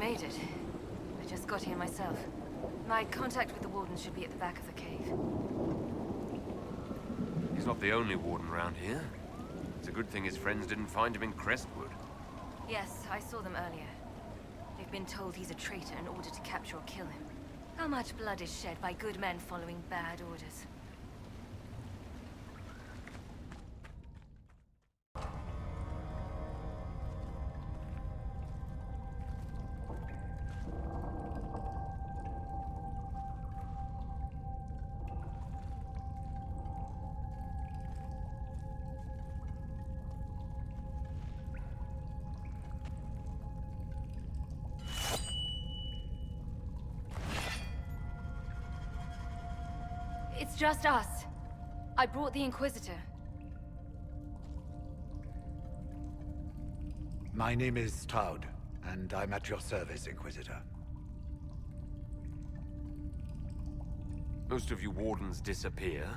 made it. I just got here myself. My contact with the warden should be at the back of the cave. He's not the only warden around here. It's a good thing his friends didn't find him in Crestwood. Yes, I saw them earlier. They've been told he's a traitor in order to capture or kill him. How much blood is shed by good men following bad orders? It's just us. I brought the Inquisitor. My name is Toud, and I'm at your service, Inquisitor. Most of you wardens disappear.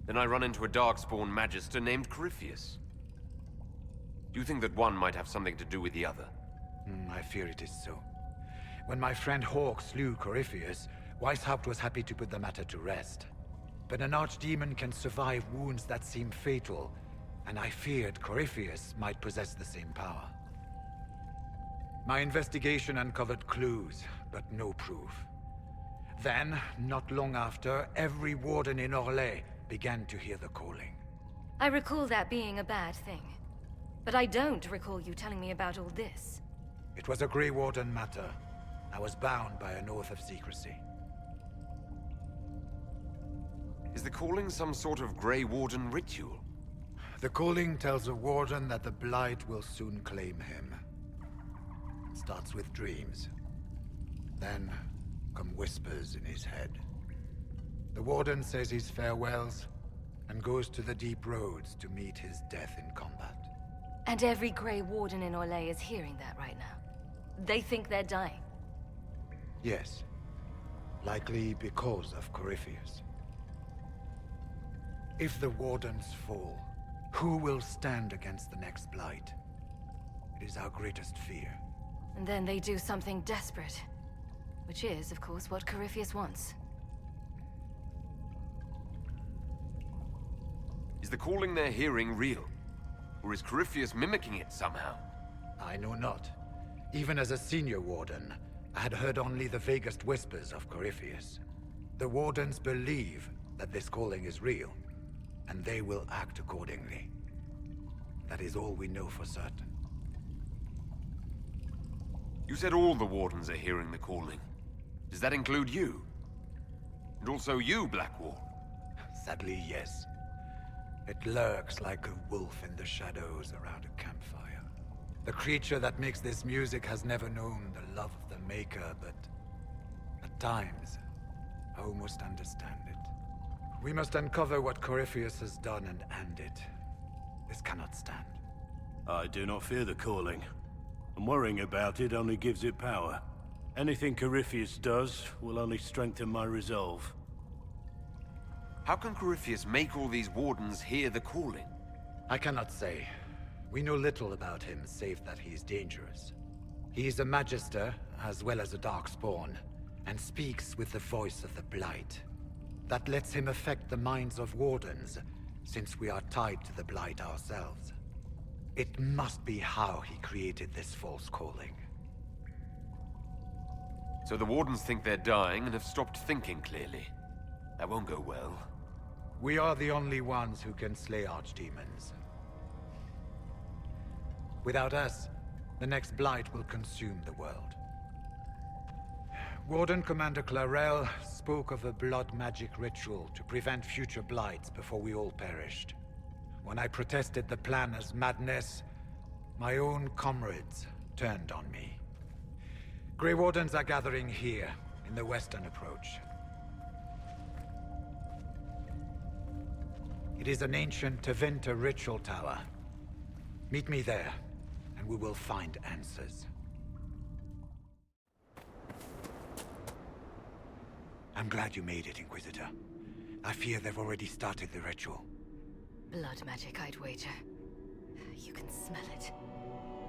Then I run into a Darkspawn Magister named Corypheus. Do you think that one might have something to do with the other? I fear it is so. When my friend Hawk slew Corypheus, Weishaupt was happy to put the matter to rest. But an archdemon can survive wounds that seem fatal, and I feared Corypheus might possess the same power. My investigation uncovered clues, but no proof. Then, not long after, every warden in Orlais began to hear the calling. I recall that being a bad thing. But I don't recall you telling me about all this. It was a Grey Warden matter. I was bound by an oath of secrecy. Is the calling some sort of Grey Warden ritual? The calling tells a warden that the Blight will soon claim him. It starts with dreams. Then come whispers in his head. The warden says his farewells and goes to the deep roads to meet his death in combat. And every Grey Warden in Orlais is hearing that right now. They think they're dying. Yes. Likely because of Corypheus. If the Wardens fall, who will stand against the next Blight? It is our greatest fear. And then they do something desperate. Which is, of course, what Corypheus wants. Is the calling they're hearing real? Or is Corypheus mimicking it somehow? I know not. Even as a senior Warden, I had heard only the vaguest whispers of Corypheus. The Wardens believe that this calling is real, and they will act accordingly. That is all we know for certain. You said all the Wardens are hearing the calling. Does that include you? And also you, Blackwall? Sadly, yes. It lurks like a wolf in the shadows around a campfire. The creature that makes this music has never known the love of the Maker, but at times, I almost understand it. We must uncover what Corypheus has done and end it. This cannot stand. I do not fear the calling. And worrying about it only gives it power. Anything Corypheus does will only strengthen my resolve. How can Corypheus make all these Wardens hear the calling? I cannot say. We know little about him, save that he is dangerous. He is a Magister, as well as a Darkspawn, and speaks with the voice of the Blight. That lets him affect the minds of Wardens, since we are tied to the Blight ourselves. It must be how he created this false calling. So the Wardens think they're dying and have stopped thinking clearly. That won't go well. We are the only ones who can slay archdemons. Without us, the next Blight will consume the world. Warden Commander Clarel spoke of a blood magic ritual to prevent future Blights before we all perished. When I protested the plan as madness, my own comrades turned on me. Grey Wardens are gathering here, in the western approach. It is an ancient Tevinter ritual tower. Meet me there, and we will find answers. I'm glad you made it, Inquisitor. I fear they've already started the ritual. Blood magic, I'd wager. You can smell it.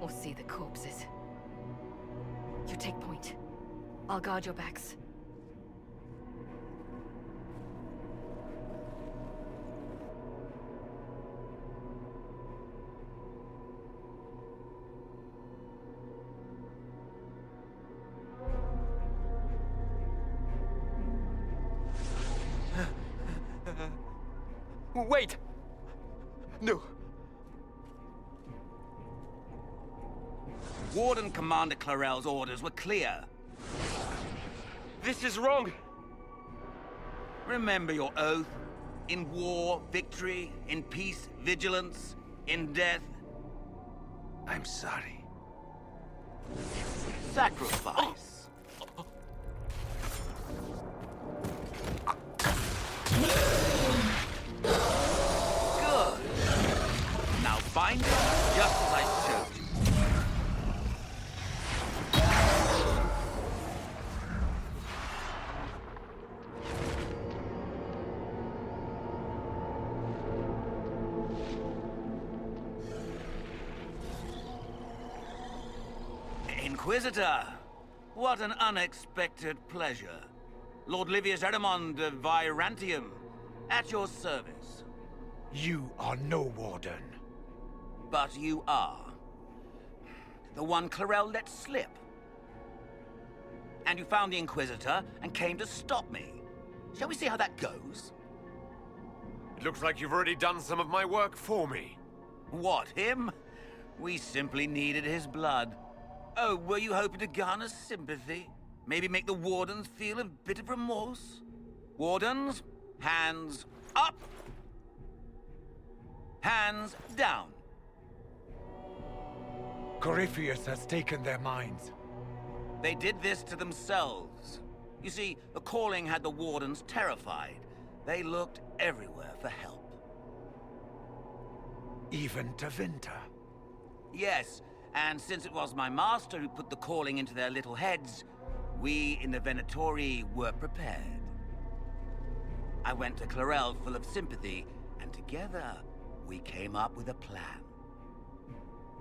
Or see the corpses. You take point. I'll guard your backs. Wait! No. Warden Commander Clarel's orders were clear. This is wrong! Remember your oath. In war, victory. In peace, vigilance. In death, I'm sorry. sacrifice. Good. Now bind it just as I showed you. Inquisitor, what an unexpected pleasure. Lord Livius Erimond of Virantium, at your service. You are no warden. But you are. The one Clarel let slip. And you found the Inquisitor and came to stop me. Shall we see how that goes? It looks like you've already done some of my work for me. What, him? We simply needed his blood. Oh, were you hoping to garner sympathy? Maybe make the Wardens feel a bit of remorse? Wardens, hands up! Hands down. Corypheus has taken their minds. They did this to themselves. You see, the calling had the Wardens terrified. They looked everywhere for help. Even to Vinter. Yes, and since it was my master who put the calling into their little heads, we in the Venatori were prepared. I went to Clarel full of sympathy, and together we came up with a plan.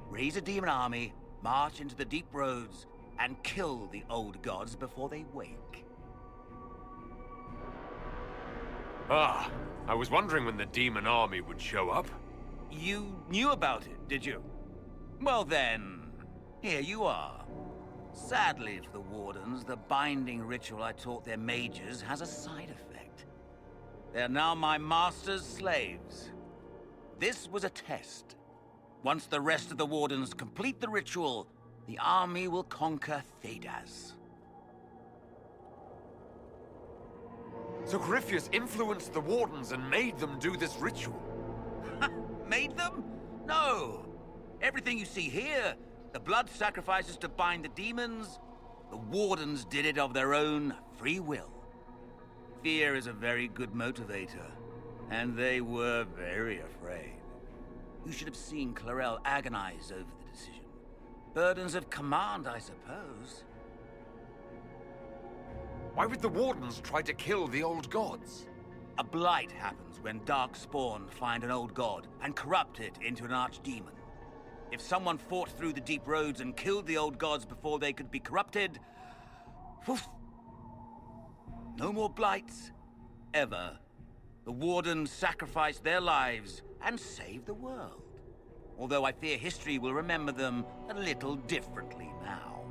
Raise a demon army, march into the deep roads, and kill the old gods before they wake. Ah, I was wondering when the demon army would show up. You knew about it, did you? Well then, here you are. Sadly for the Wardens, the binding ritual I taught their mages has a side effect. They're now my master's slaves. This was a test. Once the rest of the Wardens complete the ritual, the army will conquer Thedas. So Corypheus influenced the Wardens and made them do this ritual. Made them? No. Everything you see here, the blood sacrifices to bind the demons, the Wardens did it of their own free will. Fear is a very good motivator, and they were very afraid. You should have seen Clarel agonize over the decision. Burdens of command, I suppose. Why would the Wardens try to kill the old gods? A blight happens when Darkspawn find an old god and corrupt it into an archdemon. If someone fought through the deep roads and killed the old gods before they could be corrupted... Woof, no more blights, ever. The Wardens sacrificed their lives and saved the world. Although I fear history will remember them a little differently now.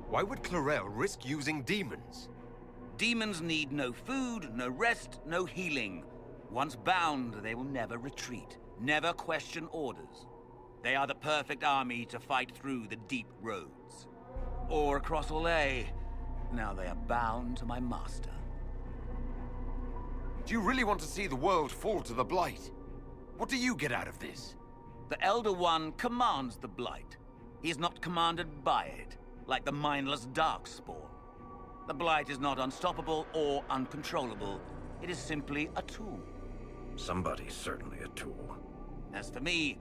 Why would Clarel risk using demons? Demons need no food, no rest, no healing. Once bound, they will never retreat, never question orders. They are the perfect army to fight through the deep roads. Or across Olay. Now they are bound to my master. Do you really want to see the world fall to the Blight? What do you get out of this? The Elder One commands the Blight. He is not commanded by it, like the mindless Darkspawn. The Blight is not unstoppable or uncontrollable. It is simply a tool. Somebody's certainly a tool. As for me,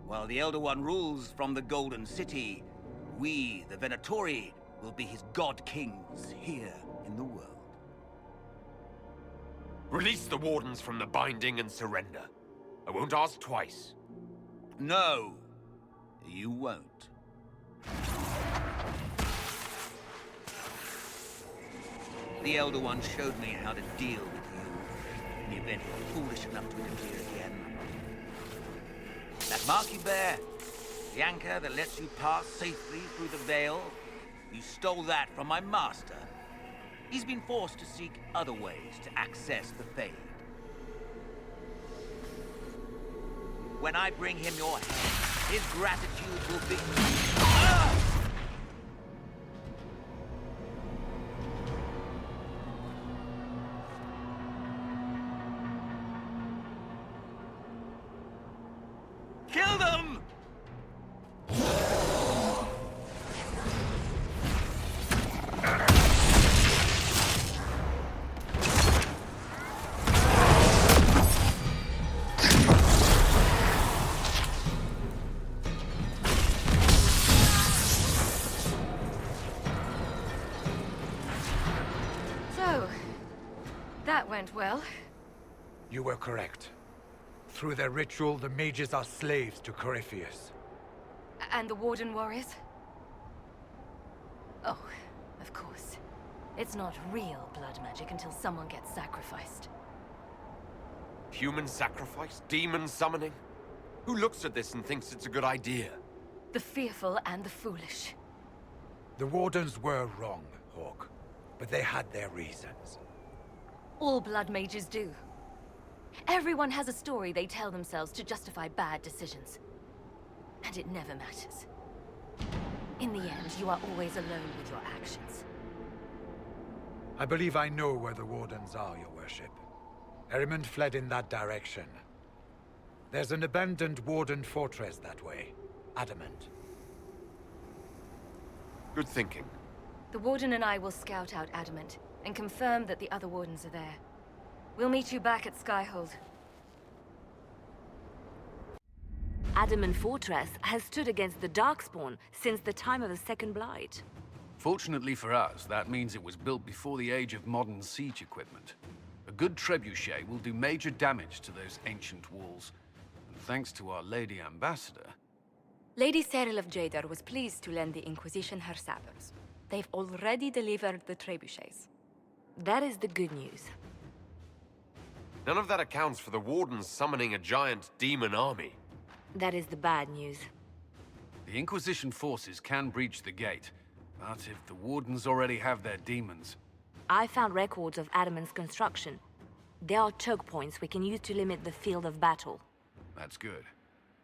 while the Elder One rules from the Golden City, we, the Venatori, will be his god-kings here in the world. Release the Wardens from the binding and surrender. I won't ask twice. No, you won't. The Elder One showed me how to deal with you, in the event you're foolish enough to interfere again. That mark you bear, the anchor that lets you pass safely through the veil, you stole that from my master. He's been forced to seek other ways to access the Fade. When I bring him your head, his gratitude will be... Ah! Kill them! So, that went well. You were correct. Through their ritual, the mages are slaves to Corypheus. And the Warden warriors? Oh, of course. It's not real blood magic until someone gets sacrificed. Human sacrifice? Demon summoning? Who looks at this and thinks it's a good idea? The fearful and the foolish. The Wardens were wrong, Hawk. But they had their reasons. All blood mages do. Everyone has a story they tell themselves to justify bad decisions. And it never matters. In the end, you are always alone with your actions. I believe I know where the Wardens are, Your Worship. Erimond fled in that direction. There's an abandoned Warden fortress that way. Adamant. Good thinking. The Warden and I will scout out Adamant, and confirm that the other Wardens are there. We'll meet you back at Skyhold. Adamant Fortress has stood against the Darkspawn since the time of the Second Blight. Fortunately for us, that means it was built before the age of modern siege equipment. A good trebuchet will do major damage to those ancient walls. And thanks to our Lady Ambassador... Lady Cyril of Jadar was pleased to lend the Inquisition her sabers. They've already delivered the trebuchets. That is the good news. None of that accounts for the Wardens summoning a giant demon army. That is the bad news. The Inquisition forces can breach the gate, but if the Wardens already have their demons... I found records of Adamant's construction. There are choke points we can use to limit the field of battle. That's good.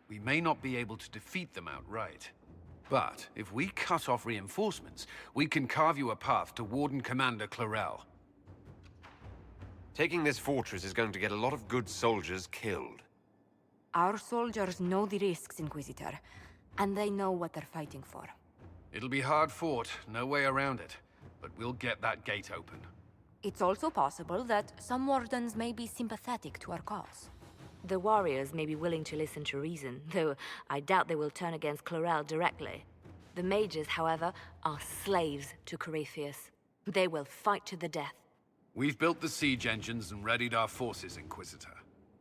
We may not be able to defeat them outright. But if we cut off reinforcements, we can carve you a path to Warden Commander Clarel. Taking this fortress is going to get a lot of good soldiers killed. Our soldiers know the risks, Inquisitor, and they know what they're fighting for. It'll be hard fought, no way around it. But we'll get that gate open. It's also possible that some Wardens may be sympathetic to our cause. The warriors may be willing to listen to reason, though I doubt they will turn against Clarel directly. The mages, however, are slaves to Corypheus. They will fight to the death. We've built the siege engines and readied our forces, Inquisitor.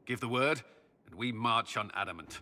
Give the word, and we march on Adamant.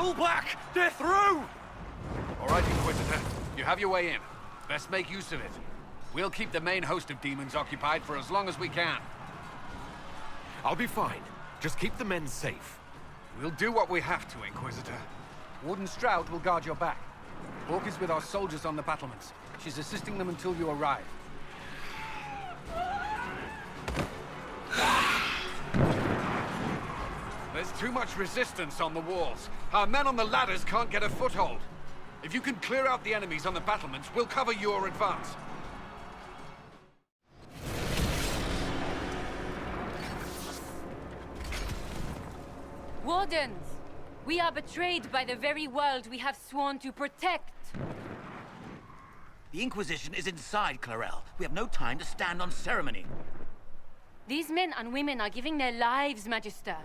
Pull back! They're through! All right, Inquisitor. You have your way in. Best make use of it. We'll keep the main host of demons occupied for as long as we can. I'll be fine. Just keep the men safe. We'll do what we have to, Inquisitor. Warden Stroud will guard your back. Hawk is with our soldiers on the battlements. She's assisting them until you arrive. There's too much resistance on the walls. Our men on the ladders can't get a foothold. If you can clear out the enemies on the battlements, we'll cover your advance. Wardens! We are betrayed by the very world we have sworn to protect! The Inquisition is inside, Clarel. We have no time to stand on ceremony. These men and women are giving their lives, Magister.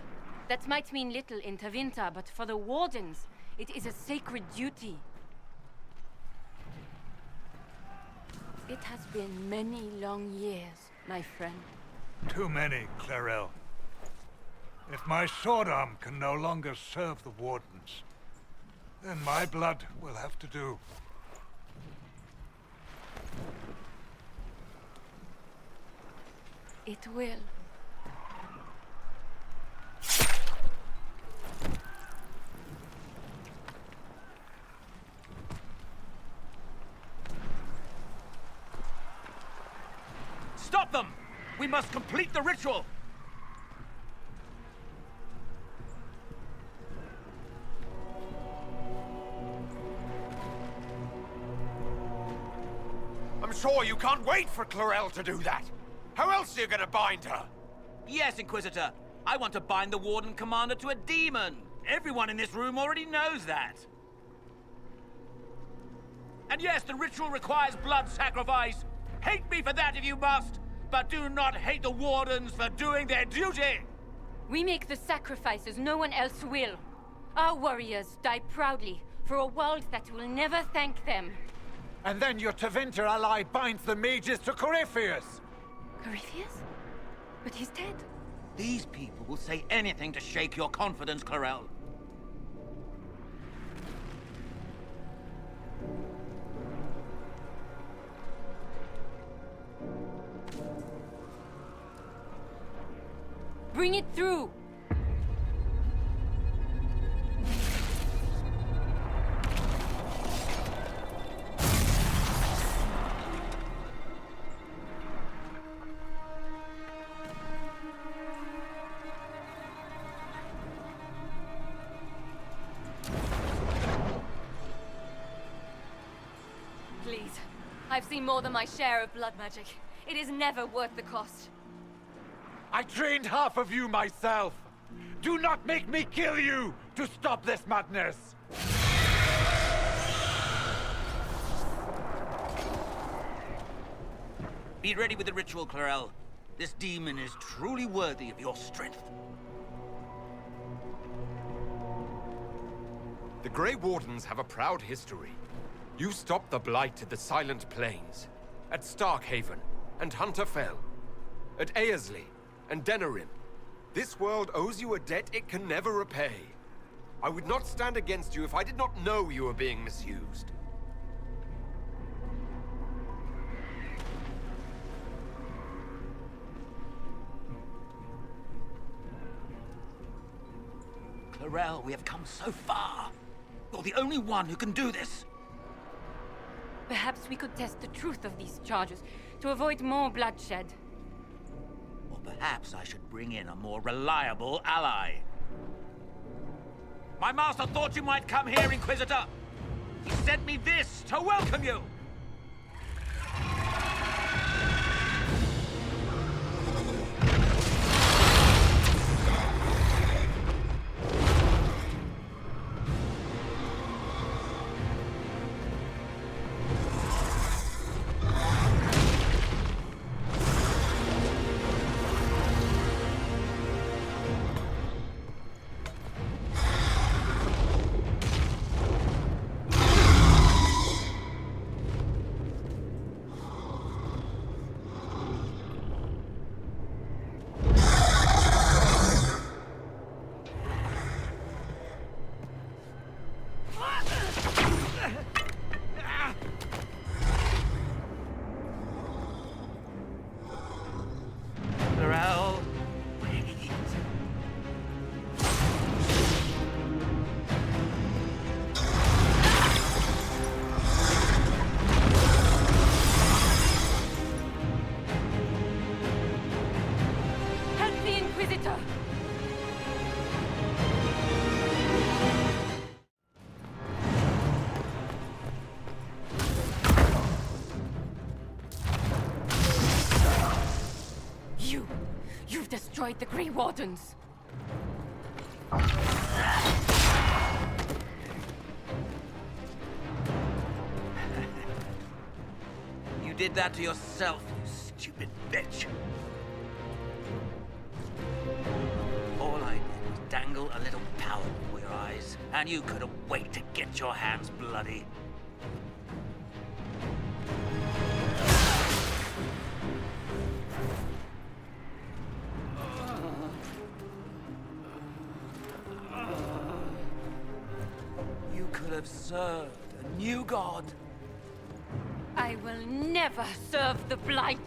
That might mean little in Tavinta, but for the Wardens, it is a sacred duty. It has been many long years, my friend. Too many, Clarel. If my sword arm can no longer serve the Wardens, then my blood will have to do. It will. Stop them! We must complete the ritual! I'm sure you can't wait for Clarel to do that. How else are you gonna bind her? Yes, Inquisitor. I want to bind the Warden Commander to a demon. Everyone in this room already knows that. And yes, the ritual requires blood sacrifice. Hate me for that if you must, but do not hate the Wardens for doing their duty! We make the sacrifices no one else will. Our warriors die proudly for a world that will never thank them. And then your Tevinter ally binds the mages to Corypheus! Corypheus? But he's dead. These people will say anything to shake your confidence, Clarel. Bring it through! Please. I've seen more than my share of blood magic. It is never worth the cost. I trained half of you myself! Do not make me kill you to stop this madness! Be ready with the ritual, Clarel. This demon is truly worthy of your strength. The Grey Wardens have a proud history. You stopped the Blight at the Silent Plains, at Starkhaven, and Hunterfell, at Aersley, and Denerim. This world owes you a debt it can never repay. I would not stand against you if I did not know you were being misused. Clarel, we have come so far. You're the only one who can do this. Perhaps we could test the truth of these charges to avoid more bloodshed. Or perhaps I should bring in a more reliable ally. My master thought you might come here, Inquisitor. He sent me this to welcome you. Inquisitor! You've destroyed the Grey Wardens! You did that to yourself, you stupid bitch. All I did was dangle a little power before your eyes, and you couldn't wait to get your hands bloody. You could have served a new god. I will never serve the Blight!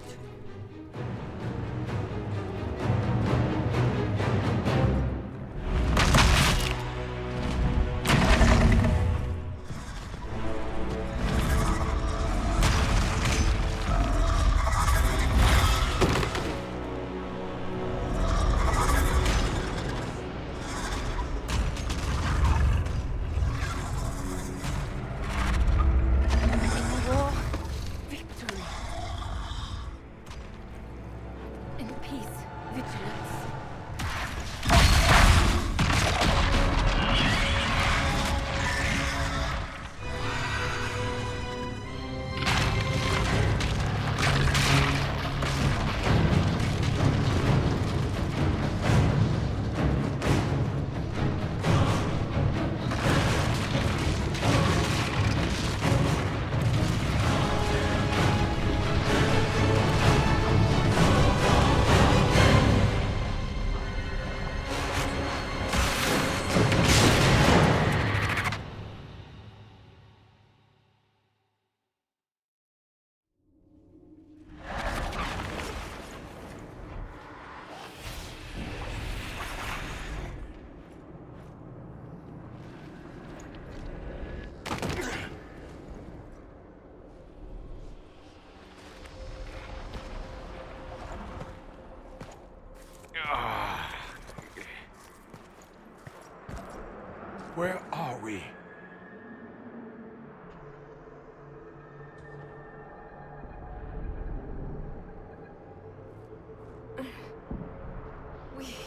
Where are we?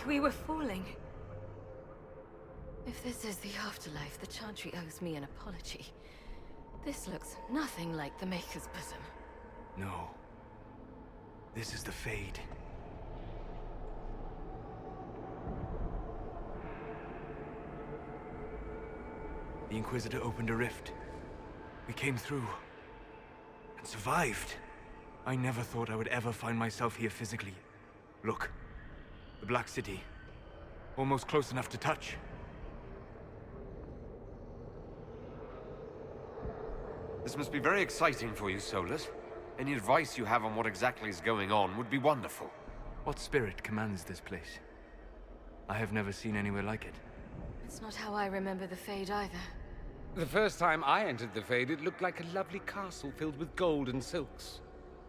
We were falling. If this is the afterlife, the Chantry owes me an apology. This looks nothing like the Maker's bosom. No. This is the Fade. The Inquisitor opened a rift. We came through. And survived. I never thought I would ever find myself here physically. Look. The Black City. Almost close enough to touch. This must be very exciting for you, Solus. Any advice you have on what exactly is going on would be wonderful. What spirit commands this place? I have never seen anywhere like it. It's not how I remember the Fade either. The first time I entered the Fade, it looked like a lovely castle filled with gold and silks.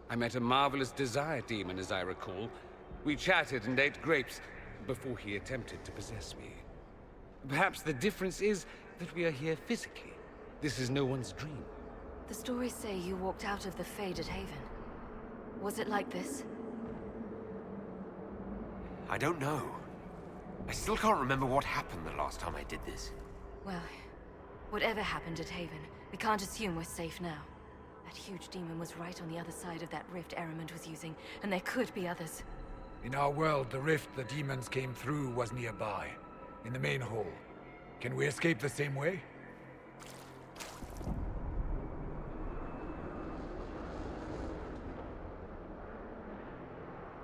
I met a marvelous desire demon, as I recall. We chatted and ate grapes before he attempted to possess me. Perhaps the difference is that we are here physically. This is no one's dream. The stories say you walked out of the Fade at Haven. Was it like this? I don't know. I still can't remember what happened the last time I did this. Well, whatever happened at Haven, we can't assume we're safe now. That huge demon was right on the other side of that rift Eramond was using, and there could be others. In our world, the rift the demons came through was nearby, in the main hall. Can we escape the same way?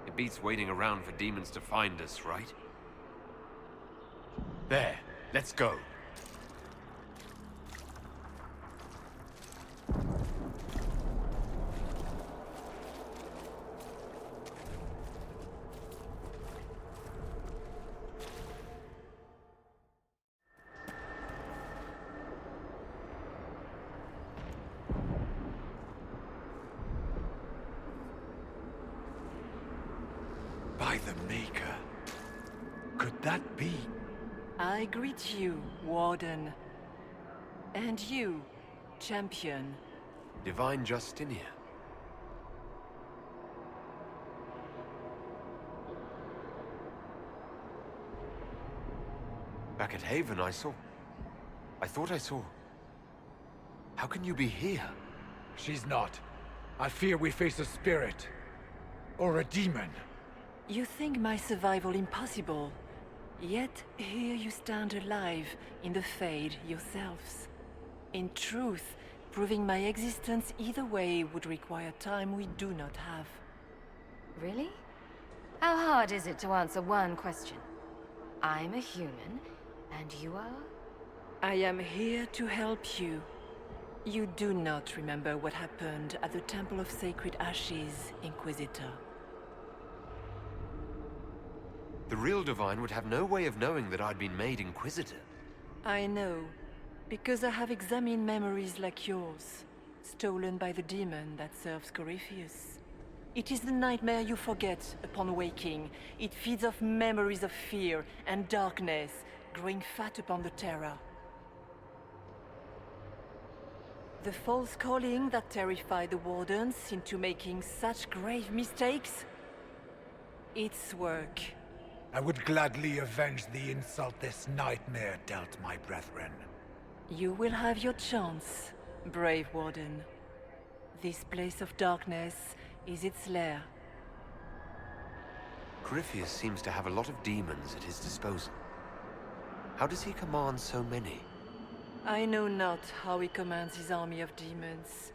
It beats waiting around for demons to find us, right? There. Let's go. By the Maker. could that be? I greet you, Warden. And you, Champion. Divine Justinia. Back at Haven, I thought I saw... How can you be here? She's not. I fear we face a spirit. Or a demon. You think my survival impossible. Yet here you stand alive in the Fade yourselves. In truth, proving my existence either way would require time we do not have. Really? How hard is it to answer one question? I'm a human, and you are? I am here to help you. You do not remember what happened at the Temple of Sacred Ashes, Inquisitor. The real Divine would have no way of knowing that I'd been made Inquisitor. I know, because I have examined memories like yours, stolen by the demon that serves Corypheus. It is the nightmare you forget upon waking. It feeds off memories of fear and darkness, growing fat upon the terror. The false calling that terrified the Wardens into making such grave mistakes? Its work. I would gladly avenge the insult this nightmare dealt my brethren. You will have your chance, brave Warden. This place of darkness is its lair. Corypheus seems to have a lot of demons at his disposal. How does he command so many? I know not how he commands his army of demons.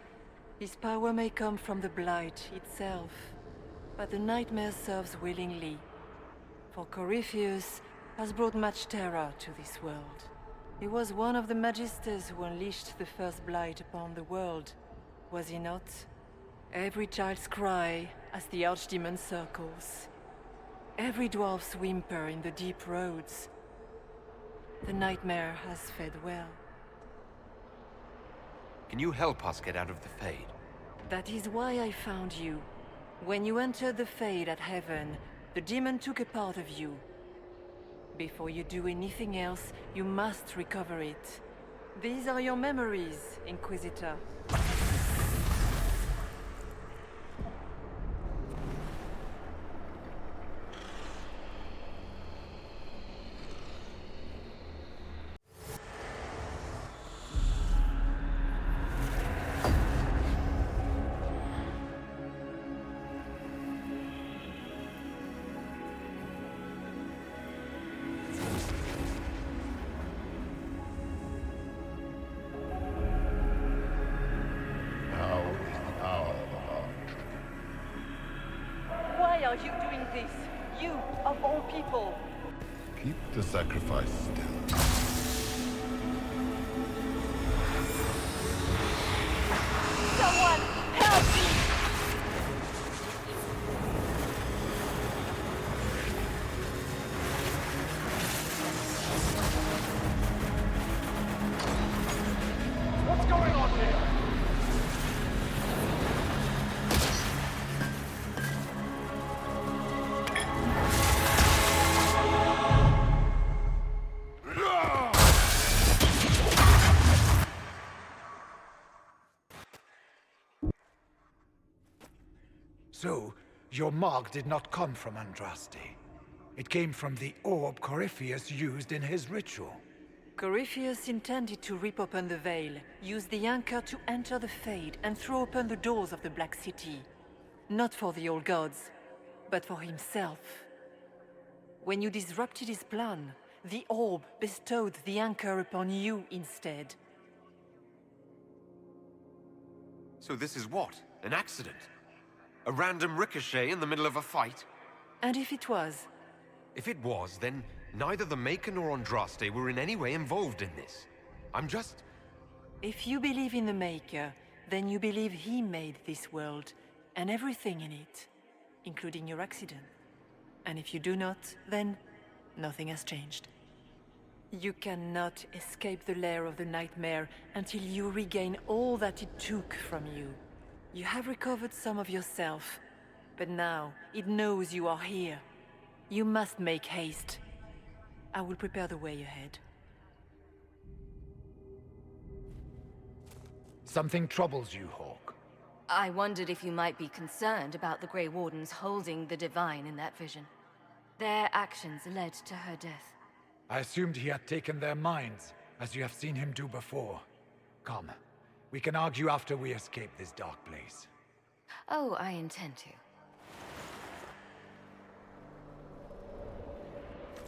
His power may come from the Blight itself, but the nightmare serves willingly. For Corypheus has brought much terror to this world. He was one of the Magisters who unleashed the first Blight upon the world, was he not? Every child's cry as the Archdemon circles. Every dwarf's whimper in the deep roads. The nightmare has fed well. Can you help us get out of the Fade? That is why I found you. When you entered the Fade at Heaven, the demon took a part of you. Before you do anything else, you must recover it. These are your memories, Inquisitor. Why are you doing this? You, of all people! Keep the sacrifice still. Someone, help me! What's going on here? So, your mark did not come from Andraste. It came from the orb Corypheus used in his ritual. Corypheus intended to rip open the veil, use the anchor to enter the Fade, and throw open the doors of the Black City. Not for the old gods, but for himself. When you disrupted his plan, the orb bestowed the anchor upon you instead. So this is what? An accident? A random ricochet in the middle of a fight? And if it was? If it was, then neither the Maker nor Andraste were in any way involved in this. I'm just... If you believe in the Maker, then you believe he made this world, and everything in it, including your accident. And if you do not, then nothing has changed. You cannot escape the lair of the nightmare until you regain all that it took from you. You have recovered some of yourself, but now it knows you are here. You must make haste. I will prepare the way ahead. Something troubles you, Hawk. I wondered if you might be concerned about the Grey Wardens holding the Divine in that vision. Their actions led to her death. I assumed he had taken their minds, as you have seen him do before. Come, we can argue after we escape this dark place. Oh, I intend to.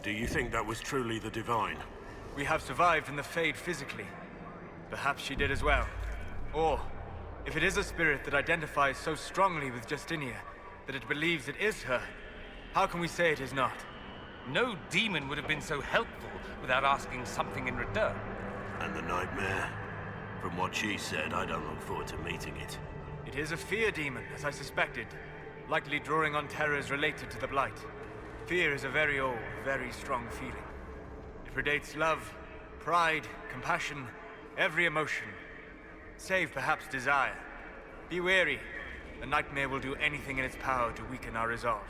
Do you think that was truly the Divine? We have survived from the Fade physically. Perhaps she did as well. Or, if it is a spirit that identifies so strongly with Justinia that it believes it is her, how can we say it is not? No demon would have been so helpful without asking something in return. And the Nightmare? From what she said, I don't look forward to meeting it. It is a fear demon, as I suspected, likely drawing on terrors related to the Blight. Fear is a very old, very strong feeling. It predates love, pride, compassion, every emotion. Save perhaps desire. Be wary. The Nightmare will do anything in its power to weaken our resolve.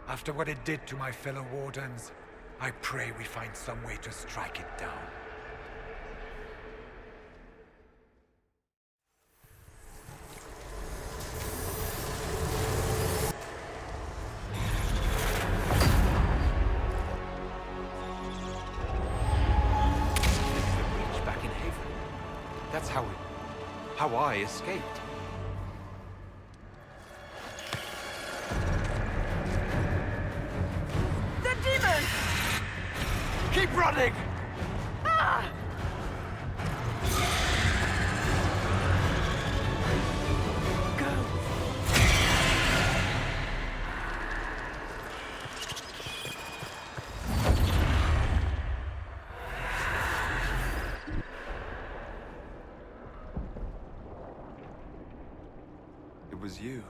After what it did to my fellow Wardens, I pray we find some way to strike it down. Back in Haven. That's how I escaped. The demon! Keep running! Ah! It was you.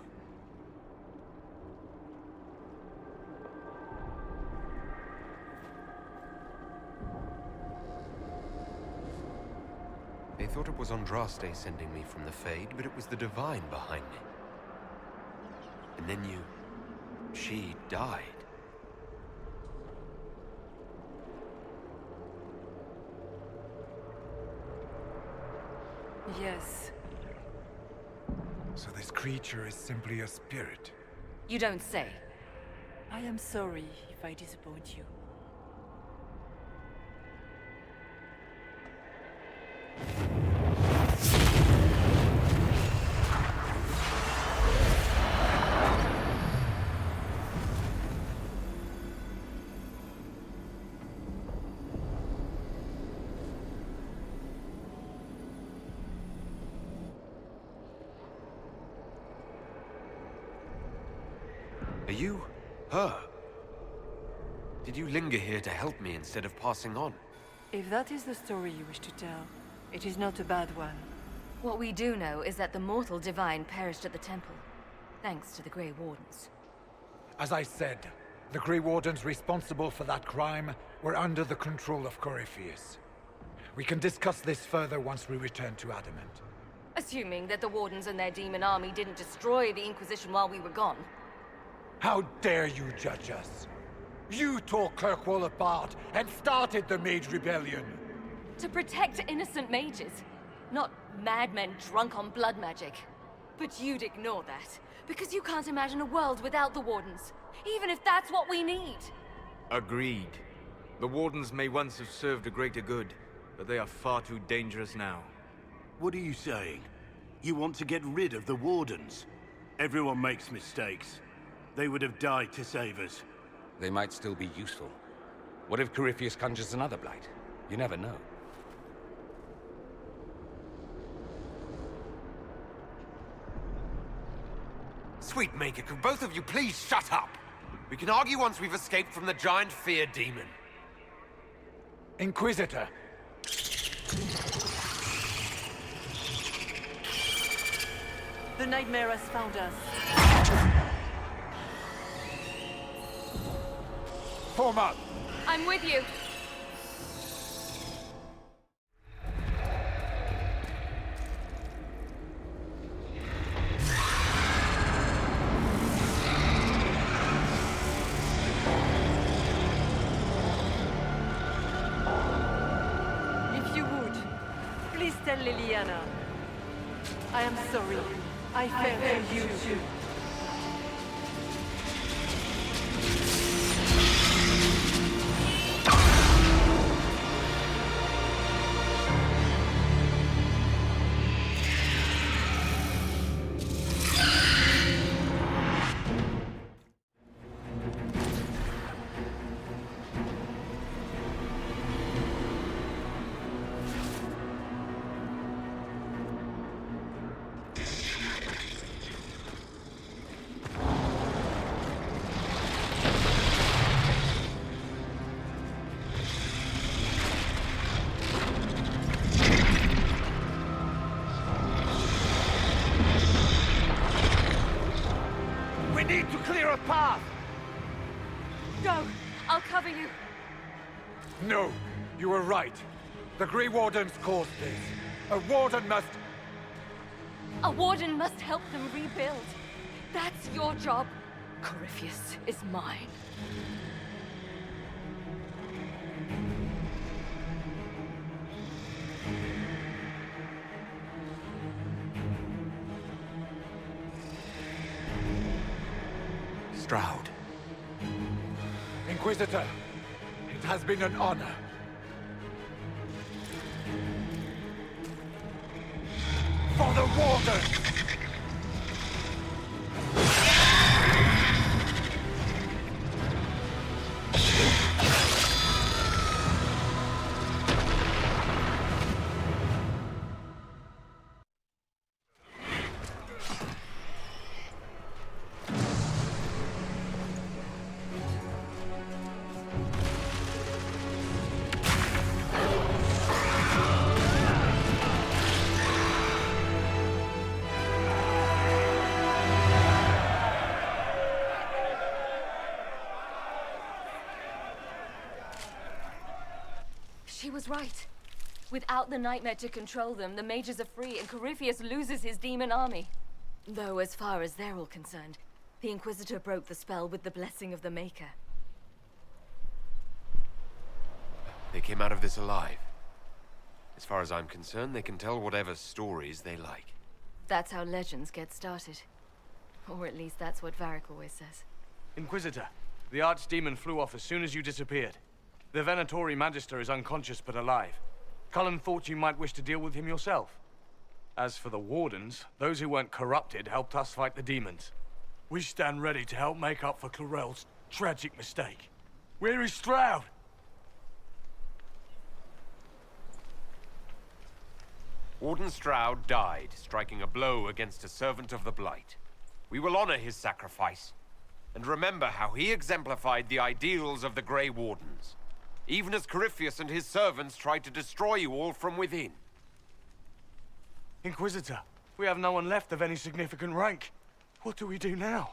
They thought it was Andraste sending me from the Fade, but it was the Divine behind me. And then she died. Yes. So this creature is simply a spirit? You don't say. I am sorry if I disappoint you. Are you her? Did you linger here to help me instead of passing on? If that is the story you wish to tell, it is not a bad one. What we do know is that the mortal Divine perished at the temple, thanks to the Grey Wardens. As I said, the Grey Wardens responsible for that crime were under the control of Corypheus. We can discuss this further once we return to Adamant. Assuming that the Wardens and their demon army didn't destroy the Inquisition while we were gone. How dare you judge us? You tore Kirkwall apart and started the Mage Rebellion! To protect innocent mages, not madmen drunk on blood magic. But you'd ignore that, because you can't imagine a world without the Wardens, even if that's what we need. Agreed. The Wardens may once have served a greater good, but they are far too dangerous now. What are you saying? You want to get rid of the Wardens? Everyone makes mistakes. They would have died to save us. They might still be useful. What if Corypheus conjures another blight? You never know. Sweetmaker, could both of you please shut up? We can argue once we've escaped from the giant fear demon. Inquisitor! The Nightmare has found us. Form up! I'm with you. tell Liliana. I am sorry. I failed you too. We need to clear a path! Go! I'll cover you. No, you were right. The Grey Wardens caused this. A Warden must... A warden must help them rebuild. That's your job. Corypheus is mine. Stroud. Inquisitor, it has been an honor. For the Warden! She was right. Without the Nightmare to control them, the mages are free and Corypheus loses his demon army. Though as far as they're all concerned, the Inquisitor broke the spell with the blessing of the Maker. They came out of this alive. As far as I'm concerned, they can tell whatever stories they like. That's how legends get started. Or at least that's what Varric always says. Inquisitor, the Archdemon flew off as soon as you disappeared. The Venatori Magister is unconscious but alive. Cullen thought you might wish to deal with him yourself. As for the Wardens, those who weren't corrupted helped us fight the demons. We stand ready to help make up for Clarel's tragic mistake. Where is Stroud? Warden Stroud died, striking a blow against a servant of the Blight. We will honor his sacrifice, and remember how he exemplified the ideals of the Grey Wardens, even as Corypheus and his servants tried to destroy you all from within. Inquisitor, we have no one left of any significant rank. What do we do now?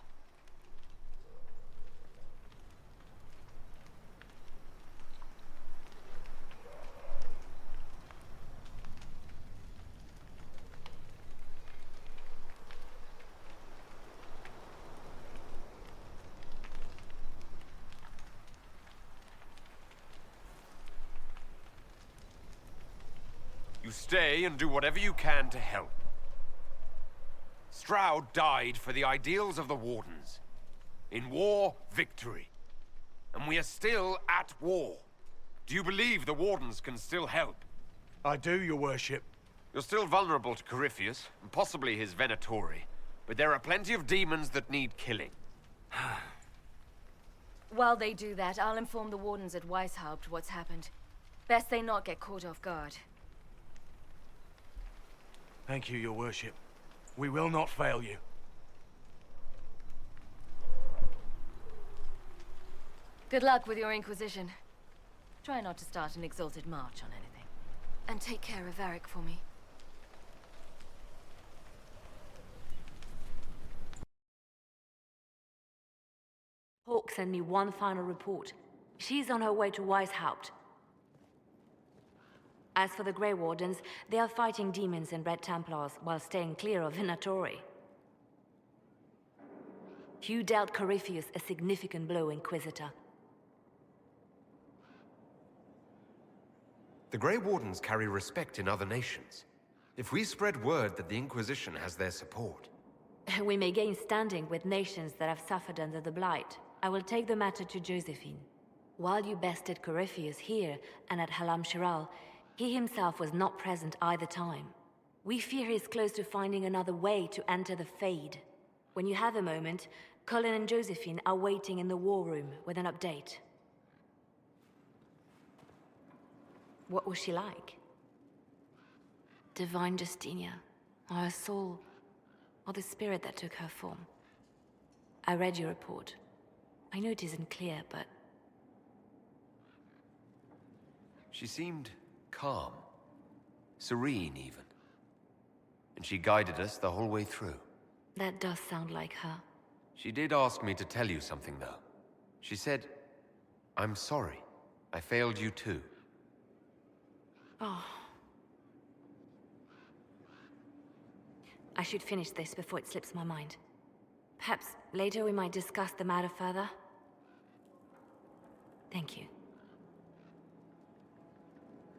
You stay and do whatever you can to help. Stroud died for the ideals of the Wardens. In war, victory. And we are still at war. Do you believe the Wardens can still help? I do, your worship. You're still vulnerable to Corypheus, and possibly his Venatori. But there are plenty of demons that need killing. While they do that, I'll inform the Wardens at Weishaupt what's happened. Best they not get caught off guard. Thank you, your worship. We will not fail you. Good luck with your Inquisition. Try not to start an exalted march on anything. And take care of Varric for me. Hawk sent me one final report. She's on her way to Weishaupt. As for the Grey Wardens, they are fighting demons and Red Templars while staying clear of Venatori. You dealt Corypheus a significant blow, Inquisitor. The Grey Wardens carry respect in other nations. If we spread word that the Inquisition has their support... We may gain standing with nations that have suffered under the Blight. I will take the matter to Josephine. While you bested Corypheus here and at Halam Shiral, he himself was not present either time. We fear he is close to finding another way to enter the Fade. When you have a moment, Colin and Josephine are waiting in the war room with an update. What was she like? Divine Justinia, or her soul, or the spirit that took her form. I read your report. I know it isn't clear, but... She seemed calm. Serene, even. And she guided us the whole way through. That does sound like her. She did ask me to tell you something, though. She said, "I'm sorry. I failed you too." Oh. I should finish this before it slips my mind. Perhaps later we might discuss the matter further. Thank you.